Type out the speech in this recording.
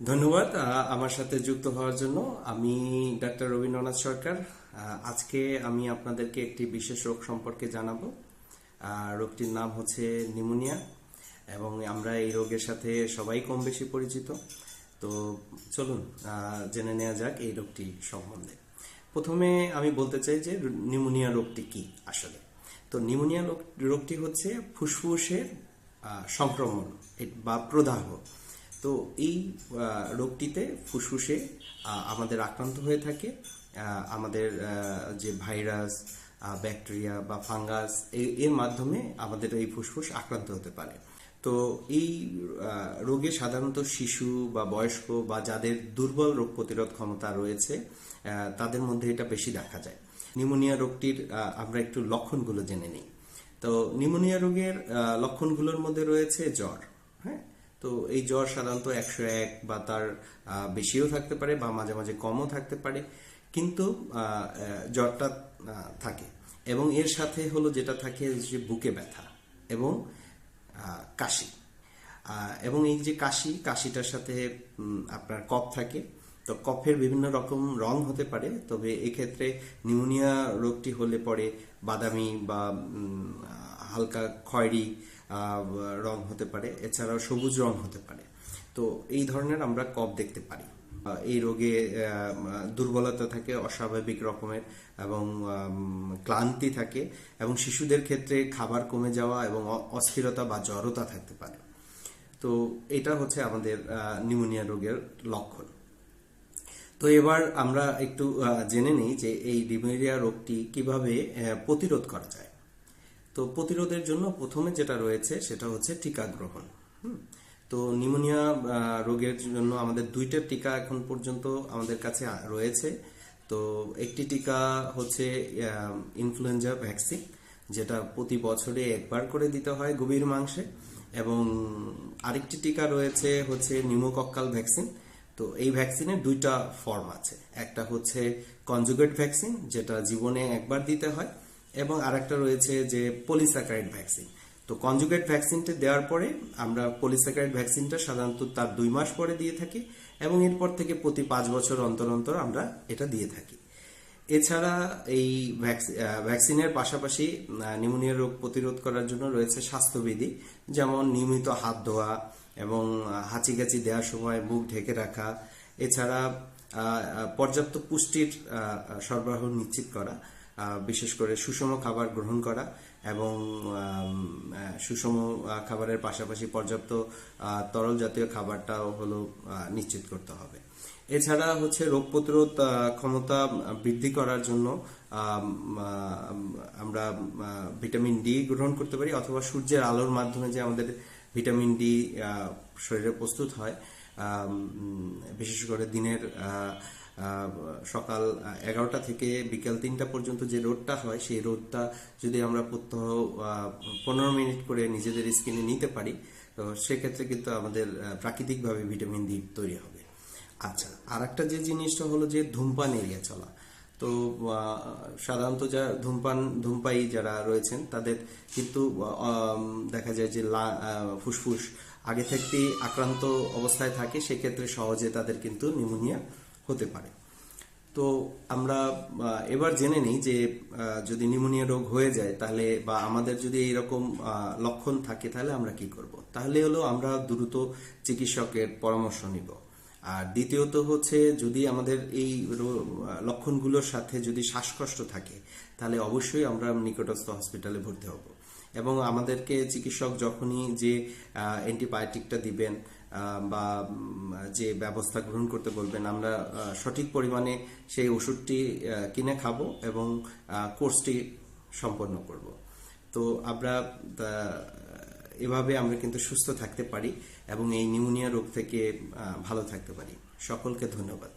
ধন্যবাদ আমার সাথে যুক্ত হওয়ার জন্য। আমি ডাক্তার রবীন্দ্রনাথ সরকার। আজকে আমি আপনাদেরকে একটি বিশেষ রোগ সম্পর্কে জানাবো। রোগটির নাম হচ্ছে নিউমোনিয়া এবং আমরা এই রোগের সাথে সবাই কম বেশি পরিচিত। তো চলুন জেনে নেওয়া যাক এই রোগটি সম্বন্ধে। প্রথমে আমি বলতে চাই যে নিউমোনিয়া রোগটি কি আসলে। তো নিউমোনিয়া রোগটি হচ্ছে ফুসফুসের সংক্রমণ বা প্রদাহ। তো এই রোগটিতে ফুসফুসে আমাদের আক্রান্ত হয়ে থাকে। আমাদের যে ভাইরাস, ব্যাকটেরিয়া বা ফাঙ্গাস এর মাধ্যমে আমাদের এই ফুসফুস আক্রান্ত হতে পারে। তো এই রোগে সাধারণত শিশু বা বয়স্ক বা যাদের দুর্বল রোগ প্রতিরোধ ক্ষমতা রয়েছে তাদের মধ্যে এটা বেশি দেখা যায়। নিউমোনিয়া রোগটির আমরা একটু লক্ষণগুলো জেনে নিই। তো নিউমোনিয়া রোগের লক্ষণগুলোর মধ্যে রয়েছে জ্বর। হ্যাঁ, তো এই জ্বর সাধারণত 101 বা তার বেশিও থাকতে পারে বা মাঝে মাঝে কমও থাকতে পারে, কিন্তু জ্বরটা থাকে। এবং এর সাথে হলো যেটা থাকে যে বুকে ব্যথা এবং কাশি। এবং এই যে কাশিটার সাথে আপনার কফ থাকে। তো কফের বিভিন্ন রকম রং হতে পারে, তবে এক্ষেত্রে নিউমোনিয়া রোগটি হলে পরে বাদামি বা হালকা খয়েরি রং হতে পারে, এছাড়াও সবুজ রং হতে পারে। তো এই ধরনের আমরা কফ দেখতে পারি। এই রোগে দুর্বলতা থাকে অস্বাভাবিক রকমের এবং ক্লান্তি থাকে, এবং শিশুদের ক্ষেত্রে খাবার কমে যাওয়া এবং অস্থিরতা বা জড়তা থাকতে পারে। তো এটা হচ্ছে আমাদের নিউমোনিয়া রোগের লক্ষণ। তো এবার আমরা একটু জেনে নিই যে এই নিউমোনিয়া রোগটি কিভাবে প্রতিরোধ করা যায়। তো প্রতিরোধের জন্য প্রথমে যেটা রয়েছে সেটা হচ্ছে টিকা গ্রহণ। তো নিউমোনিয়া রোগের জন্য আমাদের দুইটা টিকা এখন পর্যন্ত আমাদের কাছে রয়েছে। তো একটি টিকা হচ্ছে ইনফ্লুয়েঞ্জা ভ্যাকসিন, যেটা প্রতি বছরে একবার করে দিতে হয় গভীর মাংসে। এবং আরেকটি টিকা রয়েছে হচ্ছে নিউমোকক্কাল ভ্যাকসিন। তো এই ভ্যাকসিনের দুইটা ফর্ম আছে, একটা হচ্ছে কনজুগেট ভ্যাকসিন, যেটা জীবনে একবার দিতে হয়, এবং আরেকটা রয়েছে যে পলিস্যাকারাইড ভ্যাকসিন। তো কনজুগেট ভ্যাকসিনটা দেওয়ার পরে আমরা পলিস্যাকারাইড ভ্যাকসিনটা সাধারণত তার 2 মাস পরে দিয়ে থাকি, এবং এরপর থেকে প্রতি 5 বছর অন্তর অন্তর আমরা এটা দিয়ে থাকি। এছাড়া এই ভ্যাকসিনের পাশাপাশি নিউমোনিয়া রোগ প্রতিরোধ করার জন্য রয়েছে স্বাস্থ্যবিধি, যেমন নিয়মিত হাত ধোয়া এবং হাঁচিকাচি দেওয়ার সময় মুখ ঢেকে রাখা। এছাড়া পর্যাপ্ত পুষ্টির সরবরাহ নিশ্চিত করা, বিশেষ করে সুষম খাবার গ্রহণ করা, এবং সুষম খাবারের পাশাপাশি পর্যাপ্ত তরল জাতীয় খাবারটাও হলো নিশ্চিত করতে হবে। এছাড়া হচ্ছে রোগ প্রতিরোধ ক্ষমতা বৃদ্ধি করার জন্য আমরা ভিটামিন ডি গ্রহণ করতে পারি, অথবা সূর্যের আলোর মাধ্যমে যে আমাদের ভিটামিন ডি শরীরে প্রস্তুত হয়, বিশেষ করে দিনের সকাল 11টা থেকে বিকাল 3টা পর্যন্ত যে রোদটা হয়, সেই রোদটা যদি আমরা প্রত্যহ 15 মিনিট করে নিজেদের স্কিনে নিতে পারি, তো সেক্ষেত্রে কিন্তু আমাদের প্রাকৃতিকভাবে ভিটামিন ডি তৈরি হবে। আচ্ছা, আর একটা যে জিনিসটা হলো যে ধূমপান এড়িয়ে চলা। তো সাধারণত যা ধূমপায়ী যারা রয়েছেন তাদের কিন্তু দেখা যায় যে ফুসফুস আগে থেকেই আক্রান্ত অবস্থায় থাকে, সেক্ষেত্রে সহজে তাদের কিন্তু নিউমোনিয়া হতে পারে। তো আমরা এবার জেনে নিই যে যদি নিউমোনিয়া রোগ হয়ে যায় তাহলে, বা আমাদের যদি এইরকম লক্ষণ থাকে, তাহলে আমরা কি করব। তাহলে হলো আমরা দ্রুত চিকিৎসকের পরামর্শ নিব। আর দ্বিতীয়ত হচ্ছে, যদি আমাদের এই লক্ষণগুলোর সাথে যদি শ্বাসকষ্ট থাকে, তাহলে অবশ্যই আমরা নিকটস্থ হসপিটালে ভর্তি হব। এবং আমাদেরকে চিকিৎসক যখনই যে অ্যান্টিবায়োটিকটা দিবেন বা যে ব্যবস্থা গ্রহণ করতে বলবেন, আমরা সঠিক পরিমাণে সেই ওষুধটি কিনে খাবো এবং কোর্সটি সম্পন্ন করব। তো আমরা এভাবে আমরা কিন্তু সুস্থ থাকতে পারি এবং এই নিউমোনিয়া রোগ থেকে ভালো থাকতে পারি। সকলকে ধন্যবাদ।